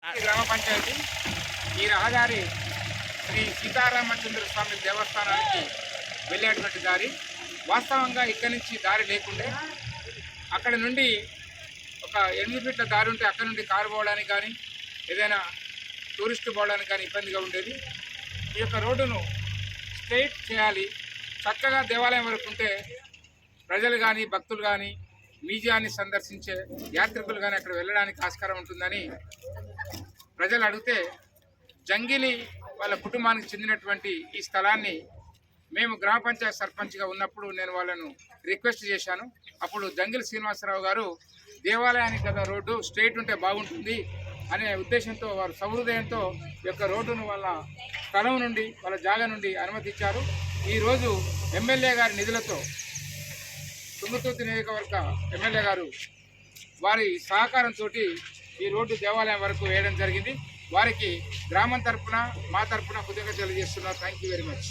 ఈ గ్రామ పంచాయతీ ఈ రహదారి శ్రీ సీతారామచంద్ర స్వామి దేవస్థానానికి వెళ్ళేటువంటి దారి. వాస్తవంగా ఇక్కడి నుంచి దారి లేకుండే అక్కడ నుండి ఒక 8 ఫీట్ల దారి ఉంటే అక్కడ నుండి కారు పోవడానికి కానీ ఏదైనా టూరిస్టు పోవడానికి కానీ ఇబ్బందిగా ఉండేది. ఈ యొక్క రోడ్డును స్ట్రైట్ చేయాలి. చక్కగా దేవాలయం వరకు ఉంటే ప్రజలు కానీ భక్తులు కానీ మ్యూజియాన్ని సందర్శించే యాత్రికులు కానీ అక్కడ వెళ్ళడానికి ఆస్కారం ఉంటుందని ప్రజలు అడిగితే జంగిలి వాళ్ళ కుటుంబానికి చెందినటువంటి ఈ స్థలాన్ని మేము గ్రామ పంచాయతీ సర్పంచ్గా ఉన్నప్పుడు నేను వాళ్ళను రిక్వెస్ట్ చేశాను. అప్పుడు జంగిలి శ్రీనివాసరావు గారు దేవాలయానికి గల రోడ్డు స్ట్రైట్ ఉంటే బాగుంటుంది అనే ఉద్దేశంతో వారు సహృదయంతో ఈ యొక్క రోడ్డును వాళ్ళ స్థలం నుండి వాళ్ళ జాగా నుండి అనుమతించారు. ఈరోజు ఎమ్మెల్యే గారి నిధులతో తుంగతుర్తి నియోజకవర్గ ఎమ్మెల్యే గారు వారి సహకారంతో ఈ రోడ్డు దేవాలయం వరకు వేయడం జరిగింది. వారికి గ్రామం తరఫున మా తరఫున కృతజ్ఞతలు తెలియజేస్తున్నారు. Thank you very much.